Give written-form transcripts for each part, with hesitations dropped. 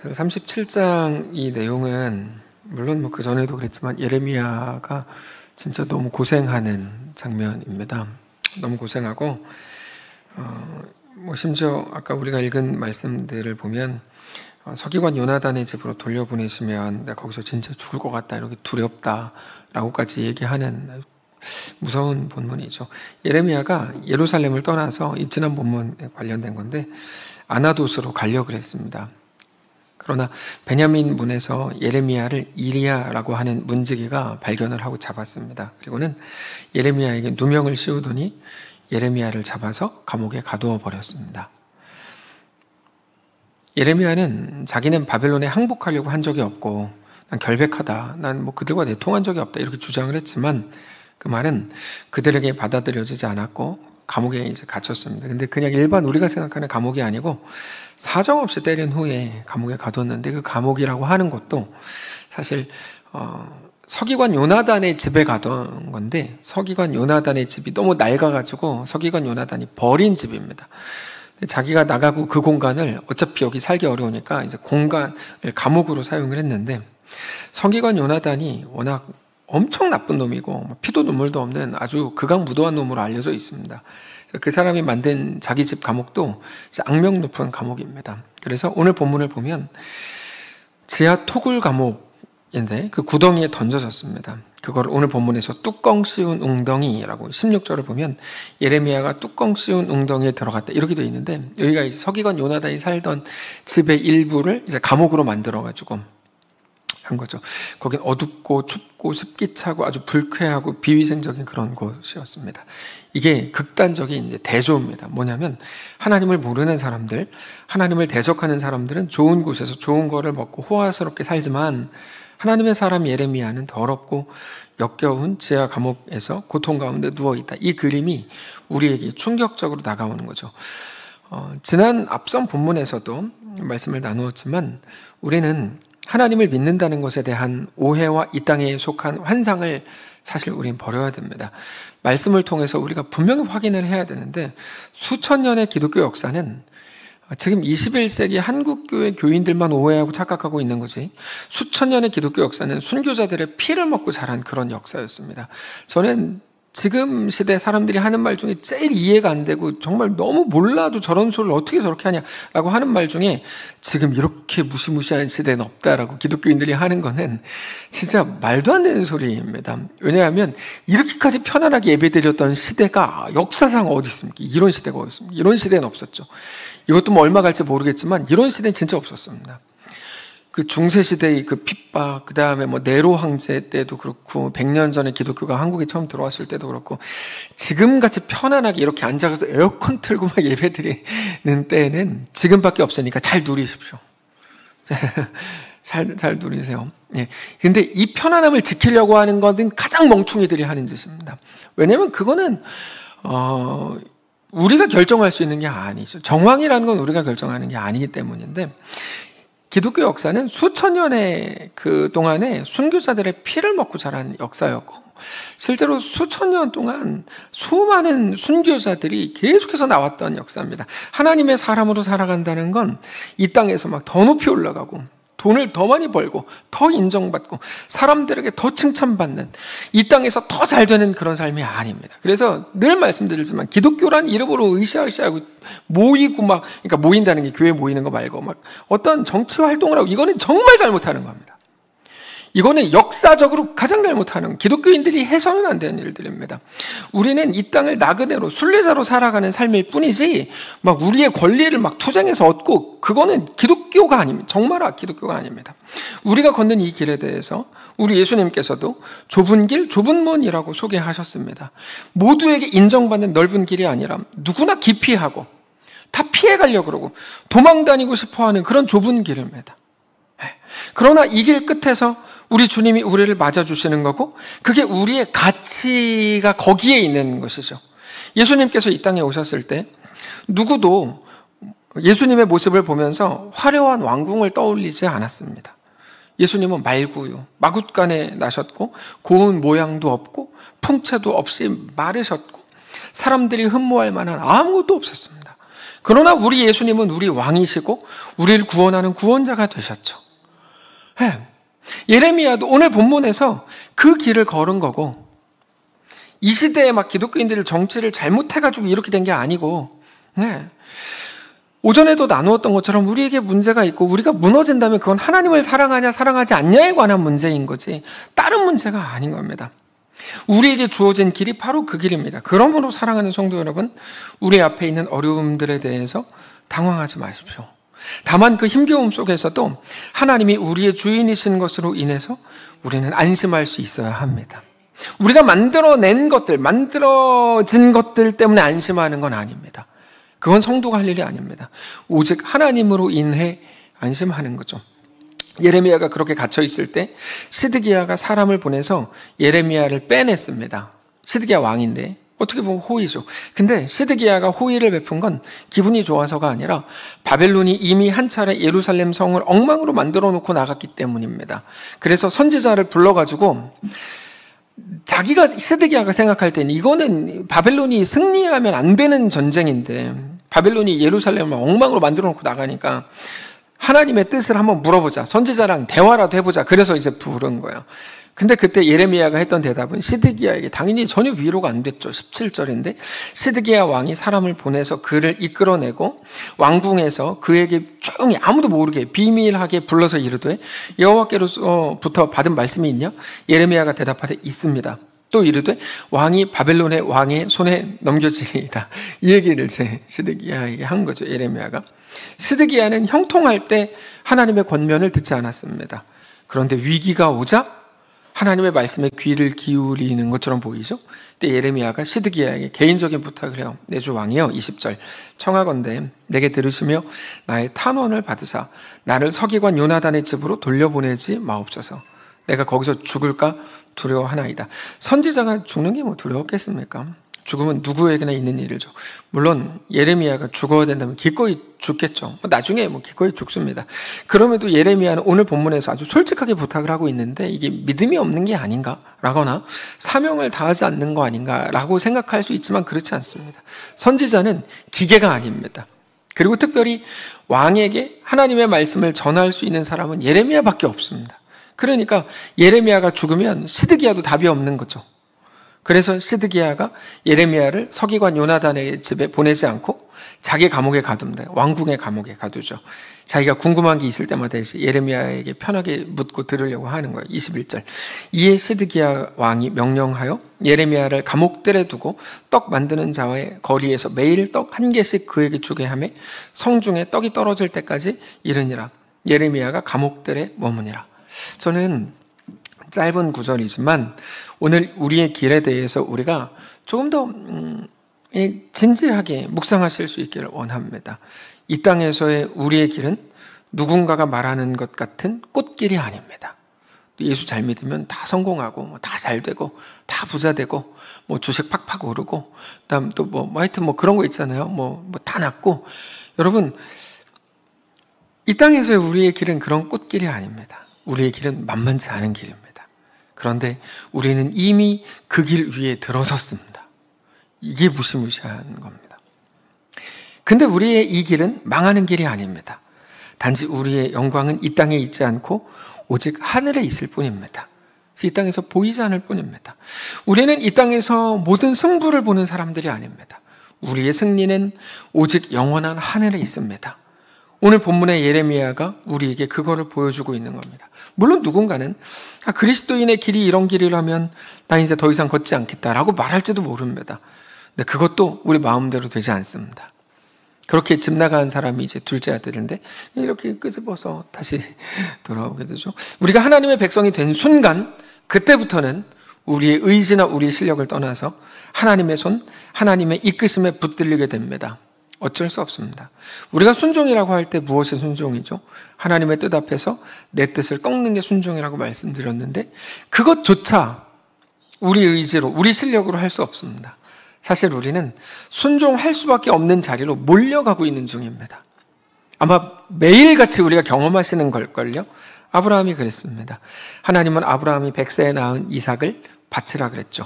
37장 이 내용은 물론 뭐 그 전에도 그랬지만 예레미야가 진짜 너무 고생하는 장면입니다. 너무 고생하고 뭐 심지어 아까 우리가 읽은 말씀들을 보면 서기관 요나단의 집으로 돌려보내시면 내가 거기서 진짜 죽을 것 같다, 이렇게 두렵다라고까지 얘기하는 무서운 본문이죠. 예레미야가 예루살렘을 떠나서 이 지난 본문에 관련된 건데 아나돗으로 가려고 그랬습니다. 그러나 베냐민 문에서 예레미야를 이리야라고 하는 문지기가 발견을 하고 잡았습니다. 그리고는 예레미야에게 누명을 씌우더니 예레미야를 잡아서 감옥에 가두어 버렸습니다. 예레미야는 자기는 바벨론에 항복하려고 한 적이 없고 난 결백하다, 난 뭐 그들과 내통한 적이 없다, 이렇게 주장을 했지만 그 말은 그들에게 받아들여지지 않았고 감옥에 이제 갇혔습니다. 근데 그냥 일반 우리가 생각하는 감옥이 아니고 사정없이 때린 후에 감옥에 가뒀는데, 그 감옥이라고 하는 것도 사실 서기관 요나단의 집에 가던 건데, 서기관 요나단의 집이 너무 낡아가지고 서기관 요나단이 버린 집입니다. 자기가 나가고 그 공간을 어차피 여기 살기 어려우니까 이제 공간을 감옥으로 사용을 했는데, 서기관 요나단이 워낙 엄청 나쁜 놈이고 피도 눈물도 없는 아주 극악무도한 놈으로 알려져 있습니다. 그 사람이 만든 자기 집 감옥도 악명 높은 감옥입니다. 그래서 오늘 본문을 보면 지하 토굴 감옥인데 그 구덩이에 던져졌습니다. 그걸 오늘 본문에서 뚜껑 씌운 웅덩이라고, 16절을 보면 예레미야가 뚜껑 씌운 웅덩이에 들어갔다, 이렇게 되어 있는데, 여기가 이제 서기관 요나단이 살던 집의 일부를 이제 감옥으로 만들어가지고 한 거죠. 거긴 어둡고 춥고 습기 차고 아주 불쾌하고 비위생적인 그런 곳이었습니다. 이게 극단적인 이제 대조입니다. 뭐냐면 하나님을 모르는 사람들, 하나님을 대적하는 사람들은 좋은 곳에서 좋은 거를 먹고 호화스럽게 살지만 하나님의 사람 예레미야는 더럽고 역겨운 지하 감옥에서 고통 가운데 누워있다. 이 그림이 우리에게 충격적으로 다가오는 거죠. 지난 앞선 본문에서도 말씀을 나누었지만 우리는 하나님을 믿는다는 것에 대한 오해와 이 땅에 속한 환상을 사실 우린 버려야 됩니다. 말씀을 통해서 우리가 분명히 확인을 해야 되는데, 수천 년의 기독교 역사는 지금 21세기 한국교회 교인들만 오해하고 착각하고 있는 거지, 수천 년의 기독교 역사는 순교자들의 피를 먹고 자란 그런 역사였습니다. 저는 지금 시대 사람들이 하는 말 중에 제일 이해가 안 되고 정말 너무 몰라도 저런 소리를 어떻게 저렇게 하냐라고 하는 말 중에, 지금 이렇게 무시무시한 시대는 없다라고 기독교인들이 하는 거는 진짜 말도 안 되는 소리입니다. 왜냐하면 이렇게까지 편안하게 예배드렸던 시대가 역사상 어디 있습니까? 이런 시대가 어디 있습니까? 이런 시대는 없었죠. 이것도 뭐 얼마 갈지 모르겠지만 이런 시대는 진짜 없었습니다. 그 중세시대의 그 핍박, 그 다음에 뭐 네로 황제 때도 그렇고 100년 전에 기독교가 한국에 처음 들어왔을 때도 그렇고, 지금같이 편안하게 이렇게 앉아서 에어컨 틀고 막 예배드리는 때는 지금밖에 없으니까 잘 누리십시오. 잘 누리세요. 예. 근데 이 편안함을 지키려고 하는 것은 가장 멍충이들이 하는 짓입니다. 왜냐면 그거는 우리가 결정할 수 있는 게 아니죠. 정황이라는 건 우리가 결정하는 게 아니기 때문인데, 기독교 역사는 수천 년의 그 동안에 순교자들의 피를 먹고 자란 역사였고, 실제로 수천 년 동안 수많은 순교자들이 계속해서 나왔던 역사입니다. 하나님의 사람으로 살아간다는 건 이 땅에서 막 더 높이 올라가고 돈을 더 많이 벌고 더 인정받고 사람들에게 더 칭찬받는, 이 땅에서 더 잘 되는 그런 삶이 아닙니다. 그래서 늘 말씀드리지만 기독교란 이름으로 으쌰으쌰하고 모이고 막, 그러니까 모인다는 게 교회 모이는 거 말고 막 어떤 정치 활동을 하고, 이거는 정말 잘못하는 겁니다. 이거는 역사적으로 가장 잘못하는, 기독교인들이 해서는 안 되는 일들입니다. 우리는 이 땅을 나그네로 순례자로 살아가는 삶일 뿐이지 막 우리의 권리를 막 투쟁해서 얻고, 그거는 기독교가 아닙니다. 정말 기독교가 아닙니다. 우리가 걷는 이 길에 대해서 우리 예수님께서도 좁은 길, 좁은 문이라고 소개하셨습니다. 모두에게 인정받는 넓은 길이 아니라 누구나 기피하고 다 피해가려고 그러고 도망 다니고 싶어하는 그런 좁은 길입니다. 그러나 이 길 끝에서 우리 주님이 우리를 맞아주시는 거고, 그게 우리의 가치가 거기에 있는 것이죠. 예수님께서 이 땅에 오셨을 때 누구도 예수님의 모습을 보면서 화려한 왕궁을 떠올리지 않았습니다. 예수님은 말구유, 마굿간에 나셨고 고운 모양도 없고 풍채도 없이 마르셨고 사람들이 흠모할 만한 아무것도 없었습니다. 그러나 우리 예수님은 우리 왕이시고 우리를 구원하는 구원자가 되셨죠. 네. 예레미야도 오늘 본문에서 그 길을 걸은 거고, 이 시대에 막 기독교인들이 정치를 잘못해가지고 이렇게 된 게 아니고, 네. 오전에도 나누었던 것처럼 우리에게 문제가 있고 우리가 무너진다면 그건 하나님을 사랑하냐 사랑하지 않냐에 관한 문제인 거지 다른 문제가 아닌 겁니다. 우리에게 주어진 길이 바로 그 길입니다. 그러므로 사랑하는 성도 여러분, 우리 앞에 있는 어려움들에 대해서 당황하지 마십시오. 다만 그 힘겨움 속에서도 하나님이 우리의 주인이신 것으로 인해서 우리는 안심할 수 있어야 합니다. 우리가 만들어진 것들 때문에 안심하는 건 아닙니다. 그건 성도가 할 일이 아닙니다. 오직 하나님으로 인해 안심하는 거죠. 예레미야가 그렇게 갇혀 있을 때 시드기야가 사람을 보내서 예레미야를 빼냈습니다. 시드기야 왕인데 어떻게 보면 호의죠. 근데 시드기야가 호의를 베푼 건 기분이 좋아서가 아니라 바벨론이 이미 한 차례 예루살렘 성을 엉망으로 만들어 놓고 나갔기 때문입니다. 그래서 선지자를 불러가지고 자기가 시드기야가 생각할 때는 이거는 바벨론이 승리하면 안 되는 전쟁인데 바벨론이 예루살렘을 엉망으로 만들어 놓고 나가니까 하나님의 뜻을 한번 물어보자. 선지자랑 대화라도 해보자. 그래서 이제 부른 거예요. 근데 그때 예레미야가 했던 대답은 시드기야에게 당연히 전혀 위로가 안 됐죠. 17절인데 시드기야 왕이 사람을 보내서 그를 이끌어내고 왕궁에서 그에게 조용히 아무도 모르게 비밀하게 불러서 이르되 여호와께로부터 받은 말씀이 있냐? 예레미야가 대답하되 있습니다. 또 이르되 왕이 바벨론의 왕의 손에 넘겨지리이다. 이 얘기를 제 시드기야에게 한 거죠. 예레미야가. 시드기야는 형통할 때 하나님의 권면을 듣지 않았습니다. 그런데 위기가 오자 하나님의 말씀에 귀를 기울이는 것처럼 보이죠? 근데 예레미야가 시드기야에게 개인적인 부탁을 해요. 내 주 왕이여 20절 청하건대 내게 들으시며 나의 탄원을 받으사 나를 서기관 요나단의 집으로 돌려보내지 마옵소서. 내가 거기서 죽을까 두려워하나이다. 선지자가 죽는 게 뭐 두려웠겠습니까? 죽음은 누구에게나 있는 일이죠. 물론 예레미야가 죽어야 된다면 기꺼이 죽겠죠. 나중에 기꺼이 죽습니다. 그럼에도 예레미야는 오늘 본문에서 아주 솔직하게 부탁을 하고 있는데 이게 믿음이 없는 게 아닌가? 라거나 사명을 다하지 않는 거 아닌가? 라고 생각할 수 있지만 그렇지 않습니다. 선지자는 기계가 아닙니다. 그리고 특별히 왕에게 하나님의 말씀을 전할 수 있는 사람은 예레미야밖에 없습니다. 그러니까 예레미야가 죽으면 시드기야도 답이 없는 거죠. 그래서 시드기야가 예레미야를 서기관 요나단의 집에 보내지 않고 자기 감옥에 가둡니다. 왕궁의 감옥에 가두죠. 자기가 궁금한 게 있을 때마다 예레미야에게 편하게 묻고 들으려고 하는 거예요. 21절. 이에 시드기야 왕이 명령하여 예레미야를 감옥들에 두고 떡 만드는 자의 거리에서 매일 떡 한 개씩 그에게 주게 하며 성중에 떡이 떨어질 때까지 이르니라. 예레미야가 감옥들에 머무니라. 저는 짧은 구절이지만 오늘 우리의 길에 대해서 우리가 조금 더 진지하게 묵상하실 수 있기를 원합니다. 이 땅에서의 우리의 길은 누군가가 말하는 것 같은 꽃길이 아닙니다. 예수 잘 믿으면 다 성공하고 다 잘 되고 다 부자 되고 주식 팍팍 오르고 그다음 또 하여튼 그런 거 있잖아요. 다 낫고 여러분 이 땅에서의 우리의 길은 그런 꽃길이 아닙니다. 우리의 길은 만만치 않은 길입니다. 그런데 우리는 이미 그 길 위에 들어섰습니다. 이게 무시무시한 겁니다. 근데 우리의 이 길은 망하는 길이 아닙니다. 단지 우리의 영광은 이 땅에 있지 않고 오직 하늘에 있을 뿐입니다. 이 땅에서 보이지 않을 뿐입니다. 우리는 이 땅에서 모든 승부를 보는 사람들이 아닙니다. 우리의 승리는 오직 영원한 하늘에 있습니다. 오늘 본문의 예레미야가 우리에게 그거를 보여주고 있는 겁니다. 물론 누군가는 그리스도인의 길이 이런 길이라면 나 이제 더 이상 걷지 않겠다라고 말할지도 모릅니다. 근데 그것도 우리 마음대로 되지 않습니다. 그렇게 집 나간 사람이 이제 둘째 아들인데 이렇게 끄집어서 다시 돌아오게 되죠. 우리가 하나님의 백성이 된 순간 그때부터는 우리의 의지나 우리의 실력을 떠나서 하나님의 손, 하나님의 이끄심에 붙들리게 됩니다. 어쩔 수 없습니다. 우리가 순종이라고 할 때 무엇이 순종이죠? 하나님의 뜻 앞에서 내 뜻을 꺾는 게 순종이라고 말씀드렸는데 그것조차 우리 의지로, 우리 실력으로 할 수 없습니다. 사실 우리는 순종할 수밖에 없는 자리로 몰려가고 있는 중입니다. 아마 매일같이 우리가 경험하시는 걸걸요? 아브라함이 그랬습니다. 하나님은 아브라함이 100세에 낳은 이삭을 바치라 그랬죠.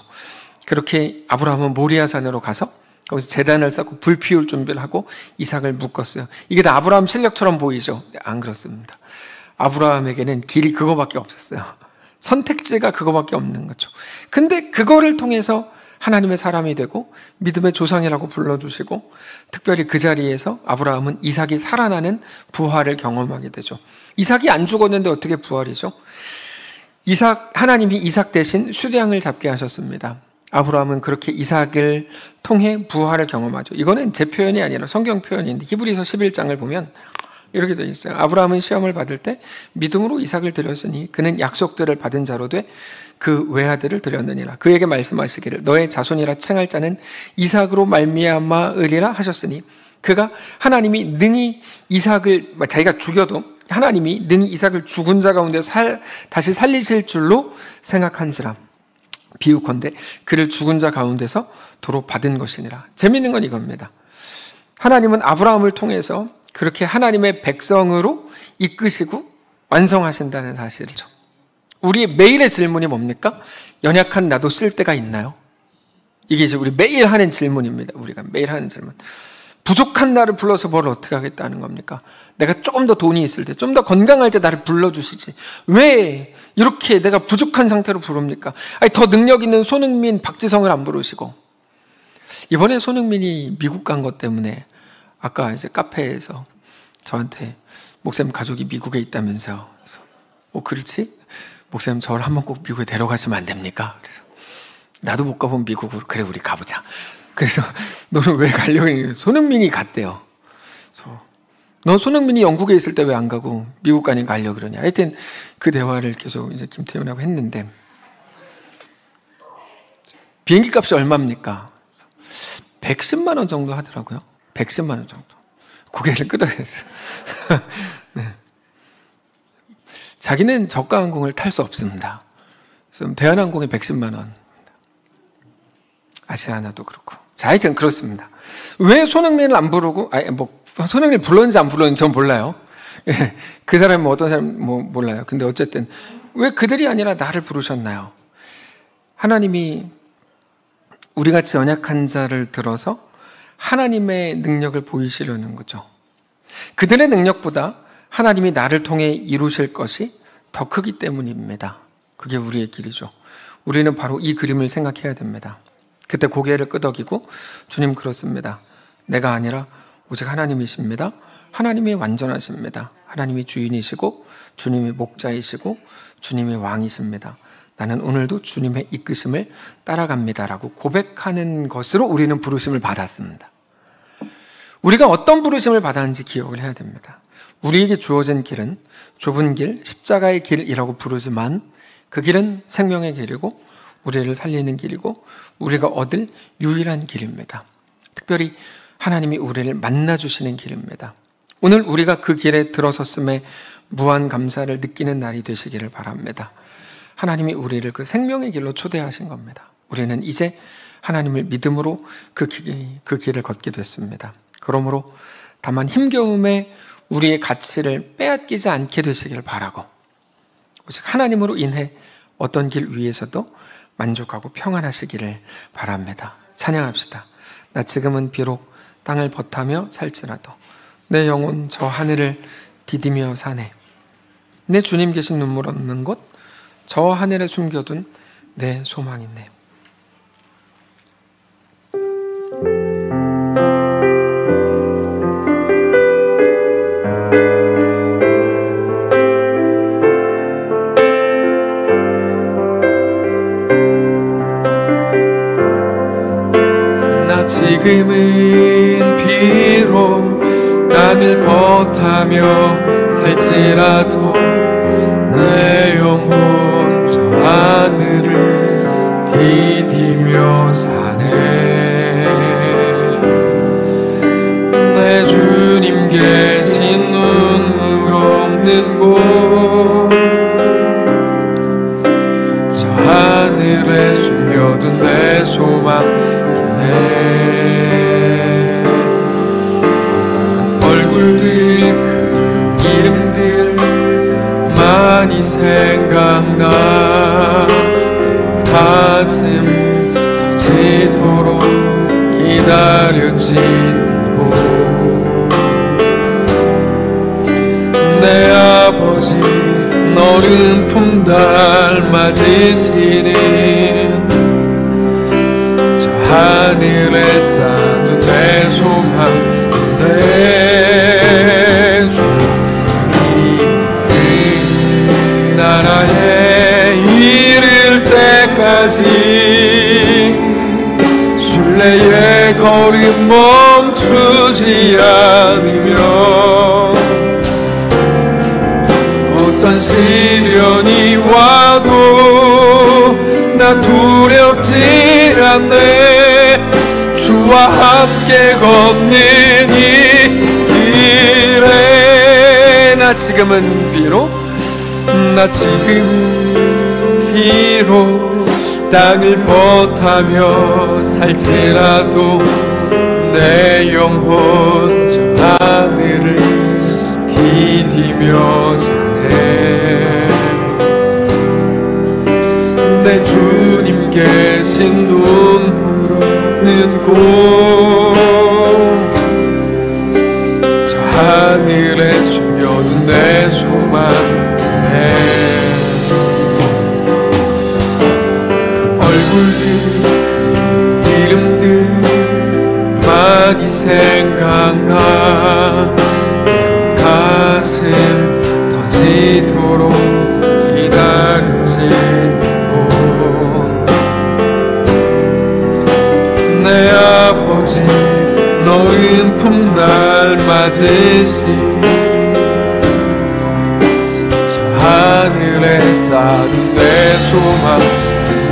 그렇게 아브라함은 모리아산으로 가서 거기서 제단을 쌓고 불 피울 준비를 하고 이삭을 묶었어요. 이게 다 아브라함 실력처럼 보이죠? 안 그렇습니다. 아브라함에게는 길이 그거밖에 없었어요. 선택지가 그거밖에 없는 거죠. 근데 그거를 통해서 하나님의 사람이 되고 믿음의 조상이라고 불러주시고 특별히 그 자리에서 아브라함은 이삭이 살아나는 부활을 경험하게 되죠. 이삭이 안 죽었는데 어떻게 부활이죠? 하나님이 이삭 대신 수량을 잡게 하셨습니다. 아브라함은 그렇게 이삭을 통해 부활을 경험하죠. 이거는 제 표현이 아니라 성경 표현인데 히브리서 11장을 보면 이렇게 되어 있어요. 아브라함은 시험을 받을 때 믿음으로 이삭을 드렸으니 그는 약속들을 받은 자로 돼 그 외아들을 드렸느니라. 그에게 말씀하시기를 너의 자손이라 칭할 자는 이삭으로 말미암아으리라 하셨으니 그가 하나님이 능히 이삭을 자기가 죽여도 하나님이 능히 이삭을 죽은 자 가운데 다시 살리실 줄로 생각한지라. 비유컨대 그를 죽은 자 가운데서 도로 받은 것이니라. 재미있는 건 이겁니다. 하나님은 아브라함을 통해서 그렇게 하나님의 백성으로 이끄시고 완성하신다는 사실이죠. 우리의 매일의 질문이 뭡니까? 연약한 나도 쓸 때가 있나요? 이게 이제 우리 매일 하는 질문입니다. 우리가 매일 하는 질문. 부족한 나를 불러서 뭘 어떻게 하겠다는 겁니까? 내가 조금 더 돈이 있을 때, 좀 더 건강할 때 나를 불러주시지. 왜 이렇게 내가 부족한 상태로 부릅니까? 아니, 더 능력 있는 손흥민, 박지성을 안 부르시고. 이번에 손흥민이 미국 간 것 때문에 아까 이제 카페에서 저한테 목사님 가족이 미국에 있다면서요. 그래서 그렇지? 목사님 저를 한번 꼭 미국에 데려가시면 안 됩니까? 그래서 나도 못 가본 미국으로 그래 우리 가보자. 그래서 너는 왜 가려고 했는데 손흥민이 갔대요. 그래서 너 손흥민이 영국에 있을 때 왜 안 가고 미국 가니까 가려고 그러냐. 하여튼 그 대화를 계속 이제 김태훈하고 했는데 비행기 값이 얼마입니까? 110만 원 정도 하더라고요. 110만 원 정도. 고개를 끄덕였어요. 네. 자기는 저가 항공을 탈 수 없습니다. 그래서 대한항공에 110만 원. 아시아나도 그렇고. 자, 하여튼 그렇습니다. 왜 손흥민을 안 부르고, 손흥민 불렀는지 안 불렀는지 전 몰라요. 그 사람은 어떤 사람 몰라요. 근데 어쨌든 왜 그들이 아니라 나를 부르셨나요? 하나님이 우리 같이 연약한 자를 들어서 하나님의 능력을 보이시려는 거죠. 그들의 능력보다 하나님이 나를 통해 이루실 것이 더 크기 때문입니다. 그게 우리의 길이죠. 우리는 바로 이 그림을 생각해야 됩니다. 그때 고개를 끄덕이고 주님 그렇습니다. 내가 아니라 오직 하나님이십니다. 하나님이 완전하십니다. 하나님이 주인이시고 주님이 목자이시고 주님이 왕이십니다. 나는 오늘도 주님의 이끄심을 따라갑니다라고 고백하는 것으로 우리는 부르심을 받았습니다. 우리가 어떤 부르심을 받았는지 기억을 해야 됩니다. 우리에게 주어진 길은 좁은 길, 십자가의 길이라고 부르지만 그 길은 생명의 길이고 우리를 살리는 길이고 우리가 얻을 유일한 길입니다. 특별히 하나님이 우리를 만나주시는 길입니다. 오늘 우리가 그 길에 들어섰음에 무한 감사를 느끼는 날이 되시기를 바랍니다. 하나님이 우리를 그 생명의 길로 초대하신 겁니다. 우리는 이제 하나님을 믿음으로 그 길을 걷게 됐습니다. 그러므로 다만 힘겨움에 우리의 가치를 빼앗기지 않게 되시길 바라고 오직 하나님으로 인해 어떤 길 위에서도 만족하고 평안하시기를 바랍니다. 찬양합시다. 나 지금은 비록 땅을 버타며 살지라도 내 영혼 저 하늘을 디디며 사네. 내 주님 계신 눈물 없는 곳 저 하늘에 숨겨둔 내 소망이네. 지금은 비록 땅을 버타며 살지라도 내 영혼 저 하늘을 디디며 사네. 내 주님 계신 눈물 없는 곳 저 하늘에 숨겨둔 내 소망이네. 이름들 많이 생각나 가슴 터지도록 기다려진 곳 내 아버지 너른 품 닮아지시는 저 하늘에 쌓둔 내 소망 내 주님 그 나라에 이를 때까지 순례의 걸음 멈추지 않으며 어떤 시련이 와도 나 두렵지 않네 주와 함께 걷는 이 길에 나 지금은 비록 땅을 벗하며 살지라도 내 영혼 저 하늘을 디디며 사네 내 주님 계신 눈물 없는 곳 저 하늘에 숨겨둔 내 소망 얼굴들 이름들 많이 생각나 가슴 터지도록 기다려진 곳 내 아버지 너른 품 날 맞으시 저 하늘에 쌓은 내 소망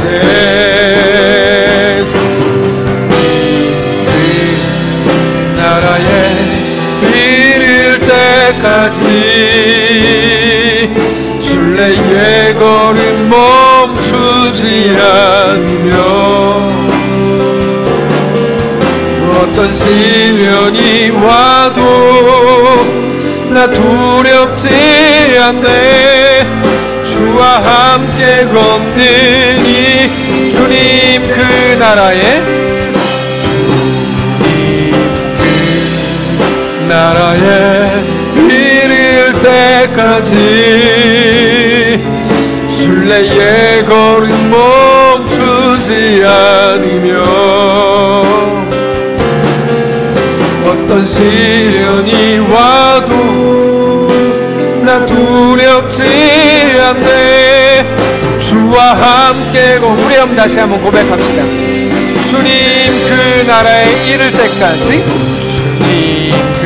내 주님 그 나라에 이를 때까지 순례의 걸음 멈추지 않으며 어떤 시련이 와도 나 두렵지 않네 주와 함께 걷는 이 주님 그 나라에 이를 때까지 순례의 걸음 멈추지 않으며 어떤 시련이 와도 나 두렵지 않네 주와 함께 우리 한번 다시 한번 고백합시다 주님 그 나라에 이를 때까지 주님 그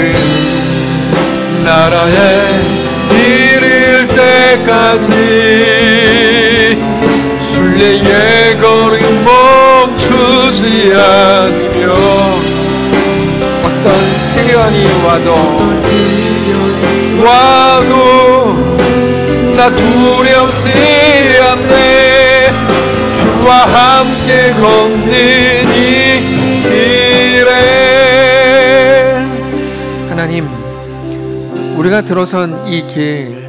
나라에 이를 때까지 순례의 걸음 멈추지 않으며 어떤 시련이 와도 나 두렵지 않네 주와 함께 걷는 이 길에 하나님 우리가 들어선 이 길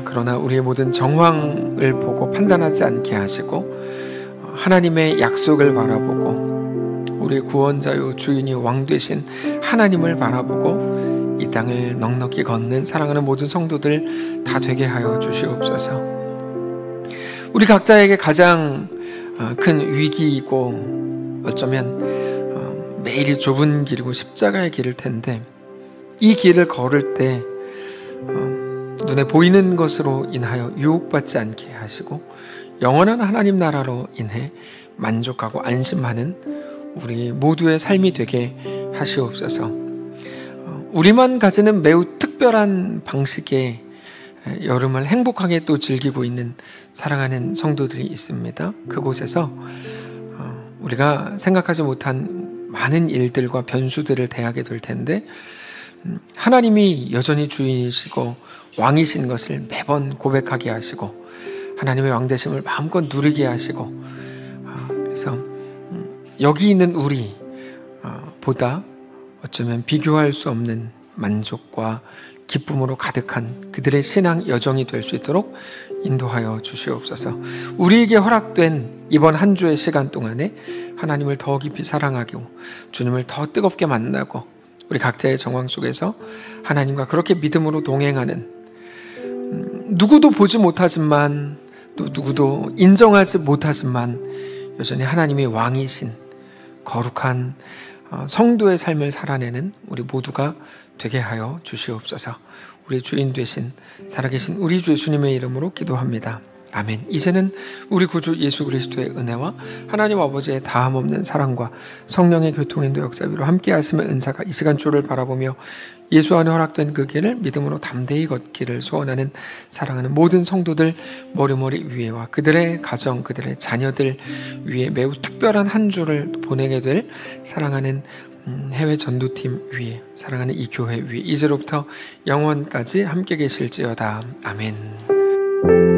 그러나 우리의 모든 정황을 보고 판단하지 않게 하시고 하나님의 약속을 바라보고 우리의 구원자요 주인이 왕 되신 하나님을 바라보고 이 땅을 넉넉히 걷는 사랑하는 모든 성도들 다 되게 하여 주시옵소서. 우리 각자에게 가장 큰 위기이고 어쩌면 매일이 좁은 길이고 십자가의 길일 텐데 이 길을 걸을 때 눈에 보이는 것으로 인하여 유혹받지 않게 하시고 영원한 하나님 나라로 인해 만족하고 안심하는 우리 모두의 삶이 되게 하시옵소서. 우리만 가지는 매우 특별한 방식의 여름을 행복하게 또 즐기고 있는 사랑하는 성도들이 있습니다. 그곳에서 우리가 생각하지 못한 많은 일들과 변수들을 대하게 될 텐데 하나님이 여전히 주인이시고 왕이신 것을 매번 고백하게 하시고 하나님의 왕되심을 마음껏 누리게 하시고 그래서 여기 있는 우리 보다 어쩌면 비교할 수 없는 만족과 기쁨으로 가득한 그들의 신앙 여정이 될 수 있도록 인도하여 주시옵소서. 우리에게 허락된 이번 한 주의 시간 동안에 하나님을 더 깊이 사랑하고 주님을 더 뜨겁게 만나고 우리 각자의 정황 속에서 하나님과 그렇게 믿음으로 동행하는, 누구도 보지 못하지만 또 누구도 인정하지 못하지만 여전히 하나님의 왕이신 거룩한 성도의 삶을 살아내는 우리 모두가 되게 하여 주시옵소서. 우리 주인 되신 살아계신 우리 주 예수님의 이름으로 기도합니다. 아멘. 이제는 우리 구주 예수 그리스도의 은혜와 하나님 아버지의 다함없는 사랑과 성령의 교통인도 역사위로 함께 하심의 은사가 이 시간 주를 바라보며 예수 안에 허락된 그 길을 믿음으로 담대히 걷기를 소원하는 사랑하는 모든 성도들 머리머리 위에와 그들의 가정, 그들의 자녀들 위에 매우 특별한 한 주를 보내게 될 사랑하는 해외 전도팀 위에, 사랑하는 이 교회 위에 이제로부터 영원까지 함께 계실지어다. 아멘.